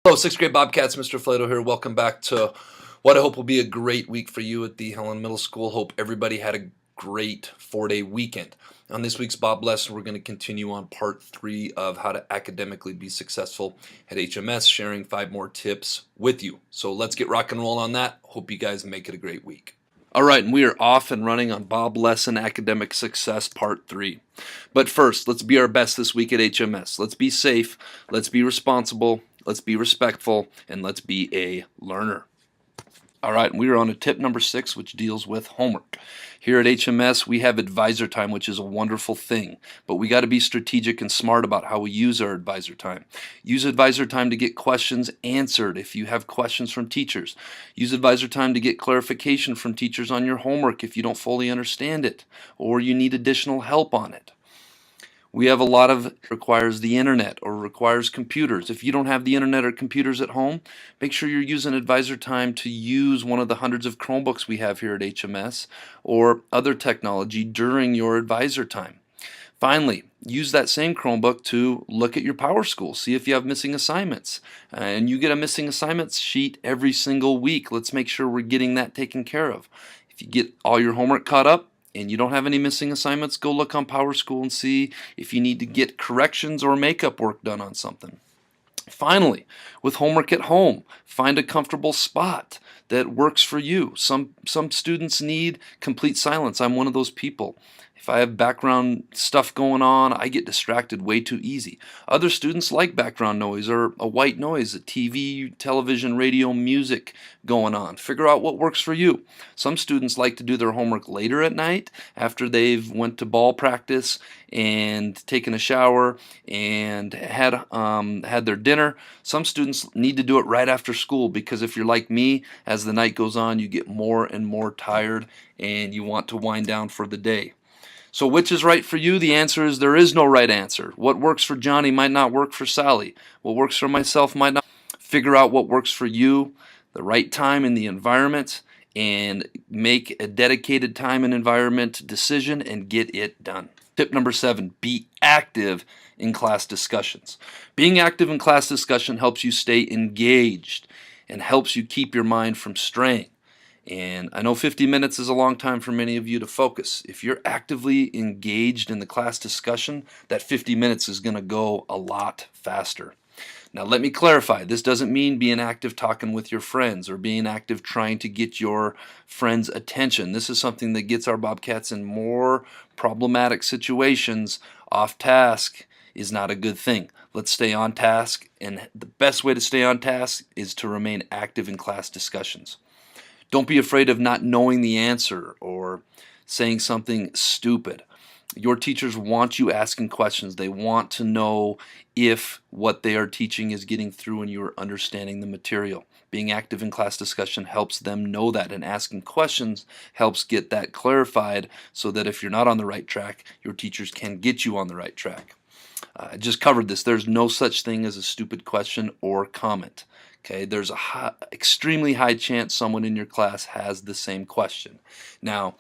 Hello, 6th grade Bobcats. Mr. Flato here. Welcome back to what I hope will be a great week for you at the Helen Middle School. Hope everybody had a great 4-day weekend. On this week's B.O.B Lesson, we're going to continue on part 3 of how to academically be successful at HMS, sharing 5 more tips with you. So let's get rock and roll on that. Hope you guys make it a great week. All right, and we are off and running on B.O.B Lesson Academic Success Part 3. But first, let's be our best this week at HMS. Let's be safe, let's be responsible, let's be respectful, and let's be a learner. All right, we are on to tip number 6, which deals with homework. Here at HMS, we have advisor time, which is a wonderful thing, but we got to be strategic and smart about how we use our advisor time. Use advisor time to get questions answered if you have questions from teachers. Use advisor time to get clarification from teachers on your homework if you don't fully understand it or you need additional help on it. We have a lot of requires the internet or requires computers. If you don't have the internet or computers at home, make sure you're using advisor time to use one of the hundreds of Chromebooks we have here at HMS or other technology during your advisor time. Finally, use that same Chromebook to look at your Power School, see if you have missing assignments. And you get a missing assignments sheet every single week. Let's make sure we're getting that taken care of. If you get all your homework caught up, and you don't have any missing assignments, go look on Power School and see if you need to get corrections or makeup work done on something. Finally, with homework at home, find a comfortable spot that works for you. Some students need complete silence. I'm one of those people. If I have background stuff going on, I get distracted way too easy. Other students like background noise or a white noise, a TV, television, radio, music going on. Figure out what works for you. Some students like to do their homework later at night after they've went to ball practice and taken a shower and had their dinner. Some students need to do it right after school because if you're like me, as the night goes on, you get more and more tired and you want to wind down for the day. So which is right for you? The answer is there is no right answer. What works for Johnny might not work for Sally. What works for myself might not. Figure out what works for you, the right time in the environment, and make a dedicated time and environment decision and get it done. Tip number 7, be active in class discussions. Being active in class discussion helps you stay engaged and helps you keep your mind from straying. And I know 50 minutes is a long time for many of you to focus. If you're actively engaged in the class discussion, that 50 minutes is going to go a lot faster. Now let me clarify, this doesn't mean being active talking with your friends or being active trying to get your friends' attention. This is something that gets our Bobcats in more problematic situations. Off task is not a good thing. Let's stay on task, and the best way to stay on task is to remain active in class discussions. Don't be afraid of not knowing the answer or saying something stupid. Your teachers want you asking questions. They want to know if what they are teaching is getting through and you are understanding the material. Being active in class discussion helps them know that, and asking questions helps get that clarified so that if you're not on the right track, your teachers can get you on the right track. I just covered this. There's no such thing as a stupid question or comment. Okay, there's a extremely high chance someone in your class has the same question. Now,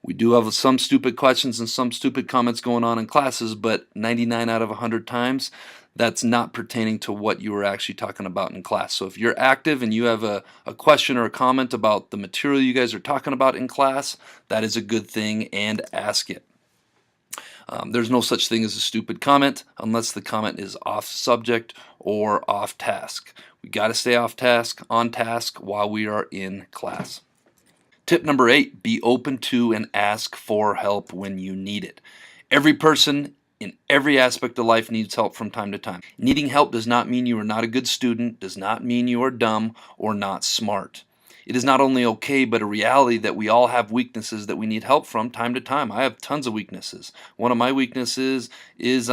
we do have some stupid questions and some stupid comments going on in classes, but 99 out of 100 times, that's not pertaining to what you were actually talking about in class. So if you're active and you have a question or a comment about the material you guys are talking about in class, that is a good thing, and ask it. There's no such thing as a stupid comment unless the comment is off subject or off task. We got to stay on task while we are in class. Tip number 8, be open to and ask for help when you need it. Every person in every aspect of life needs help from time to time. Needing help does not mean you are not a good student, does not mean you are dumb or not smart. It is not only okay, but a reality that we all have weaknesses that we need help from time to time. I have tons of weaknesses. One of my weaknesses is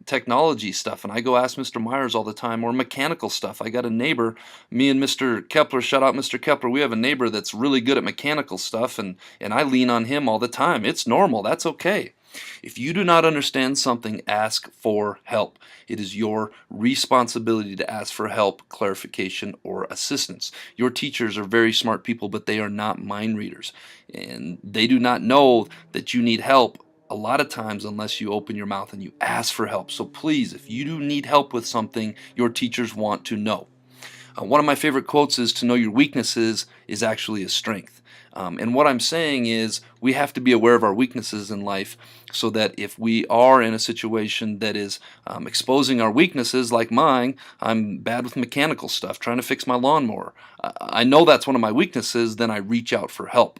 technology stuff, and I go ask Mr. Myers all the time, or mechanical stuff. I got a neighbor, me and Mr. Kepler, shout out Mr. Kepler, we have a neighbor that's really good at mechanical stuff, and I lean on him all the time. It's normal. That's okay. If you do not understand something, ask for help. It is your responsibility to ask for help, clarification, or assistance. Your teachers are very smart people, but they are not mind readers. And they do not know that you need help a lot of times unless you open your mouth and you ask for help. So please, if you do need help with something, your teachers want to know. One of my favorite quotes is, to know your weaknesses is actually a strength. And what I'm saying is we have to be aware of our weaknesses in life so that if we are in a situation that is exposing our weaknesses, like mine, I'm bad with mechanical stuff, trying to fix my lawnmower. I know that's one of my weaknesses, then I reach out for help.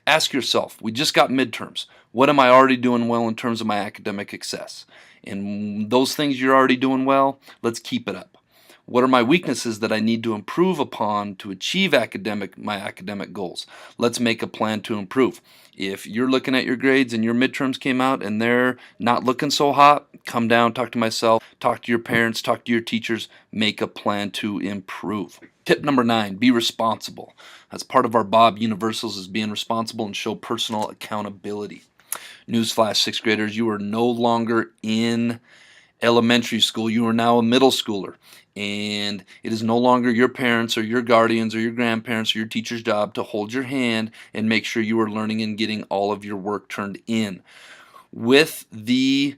Ask yourself, we just got midterms. What am I already doing well in terms of my academic success? And those things you're already doing well, let's keep it up. What are my weaknesses that I need to improve upon to achieve my academic goals? Let's make a plan to improve. If you're looking at your grades and your midterms came out and they're not looking so hot, come down, talk to myself, talk to your parents, talk to your teachers, make a plan to improve. Tip number 9, be responsible. That's part of our Bob Universals, is being responsible and show personal accountability. Newsflash, 6th graders, you are no longer in elementary school, you are now a middle schooler, and it is no longer your parents or your guardians or your grandparents or your teacher's job to hold your hand and make sure you are learning and getting all of your work turned in. With the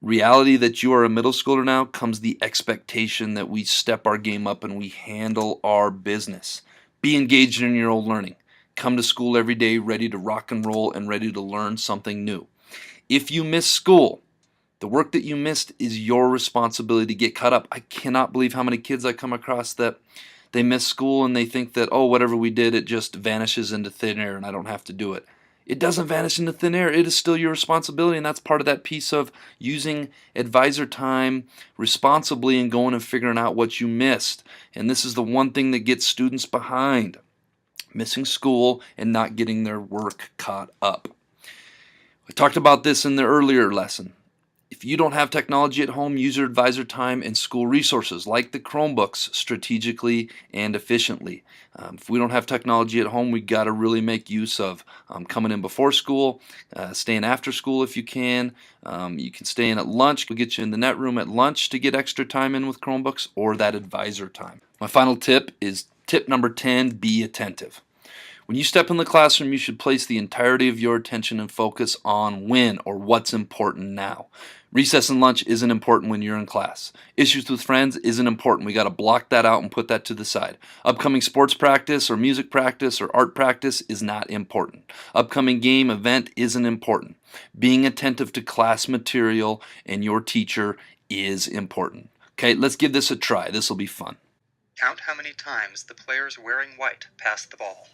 reality that you are a middle schooler now comes the expectation that we step our game up and we handle our business. Be engaged in your own learning. Come to school every day ready to rock and roll and ready to learn something new. If you miss school, the work that you missed is your responsibility to get caught up. I cannot believe how many kids I come across that they miss school and they think that, oh, whatever we did, it just vanishes into thin air and I don't have to do it. It doesn't vanish into thin air. It is still your responsibility, and that's part of that piece of using advisor time responsibly and going and figuring out what you missed. And this is the one thing that gets students behind: missing school and not getting their work caught up. I talked about this in the earlier lesson. If you don't have technology at home, use your advisor time and school resources like the Chromebooks strategically and efficiently. If we don't have technology at home, we got to really make use of coming in before school, staying after school if you can. You can stay in at lunch. We'll get you in the net room at lunch to get extra time in with Chromebooks, or that advisor time. My final tip is tip number 10, be attentive. When you step in the classroom, you should place the entirety of your attention and focus on when or what's important now. Recess and lunch isn't important when you're in class. Issues with friends isn't important. We got to block that out and put that to the side. Upcoming sports practice or music practice or art practice is not important. Upcoming game event isn't important. Being attentive to class material and your teacher is important. Okay, let's give this a try. This will be fun. Count how many times the players wearing white pass the ball.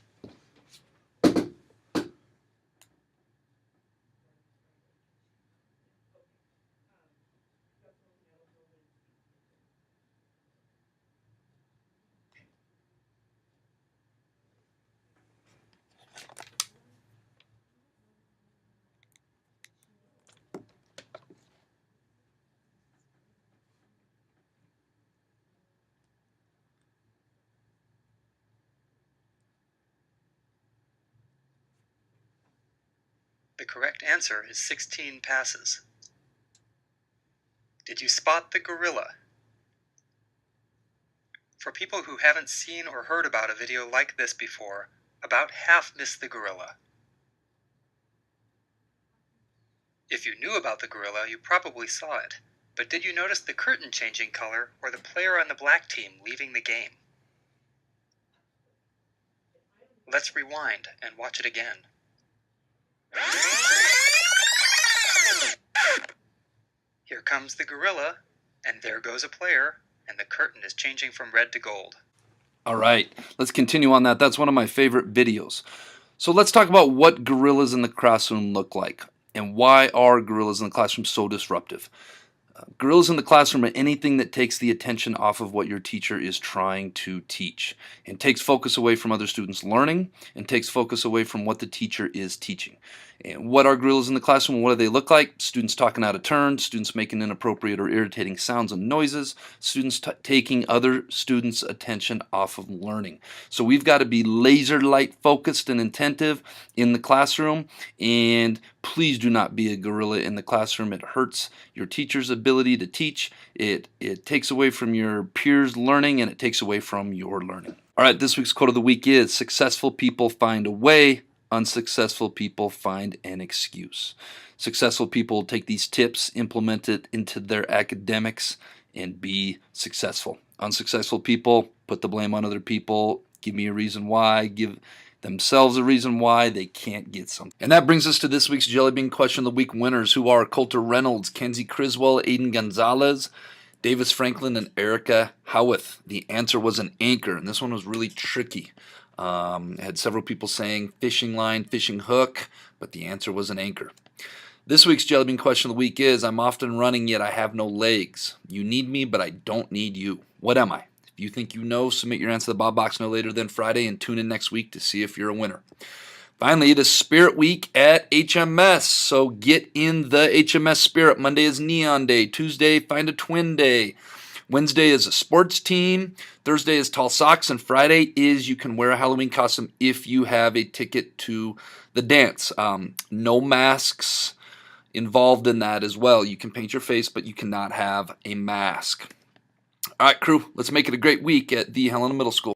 The correct answer is 16 passes. Did you spot the gorilla? For people who haven't seen or heard about a video like this before, about half miss the gorilla. If you knew about the gorilla, you probably saw it. But did you notice the curtain changing color or the player on the black team leaving the game? Let's rewind and watch it again. Here comes the gorilla, and there goes a player, and the curtain is changing from red to gold. All right, let's continue on that. That's one of my favorite videos. So let's talk about what gorillas in the classroom look like and why are gorillas in the classroom so disruptive. Gorillas in the classroom are anything that takes the attention off of what your teacher is trying to teach and takes focus away from other students learning and takes focus away from what the teacher is teaching. And what are gorillas in the classroom? What do they look like? Students talking out of turn, students making inappropriate or irritating sounds and noises, students taking other students' attention off of learning. So we've got to be laser light focused and attentive in the classroom, and please do not be a gorilla in the classroom. It hurts your teacher's ability to teach. It takes away from your peers' learning, and it takes away from your learning. All right, this week's quote of the week is, "Successful people find a way, Unsuccessful people find an excuse. Successful people take these tips, implement it into their academics, and be successful. Unsuccessful people put the blame on other people, give me a reason why, give themselves a reason why they can't get something. And that brings us to this week's Jellybean Question of the Week winners, who are Coulter Reynolds, Kenzie Criswell, Aiden Gonzalez, Davis Franklin, and Erica Howarth. The answer was an anchor, and this one was really tricky. I had several people saying fishing line, fishing hook, but the answer was an anchor. This week's Jellybean Question of the Week is, I'm often running, yet I have no legs. You need me, but I don't need you. What am I? If you think you know, submit your answer to the Bob Box no later than Friday, and tune in next week to see if you're a winner. Finally, it is Spirit Week at HMS, so get in the HMS spirit. Monday is Neon Day. Tuesday, Find a Twin Day. Wednesday is a sports team. Thursday is tall socks. And Friday is you can wear a Halloween costume if you have a ticket to the dance. No masks involved in that as well. You can paint your face, but you cannot have a mask. All right, crew, let's make it a great week at the Helena Middle School.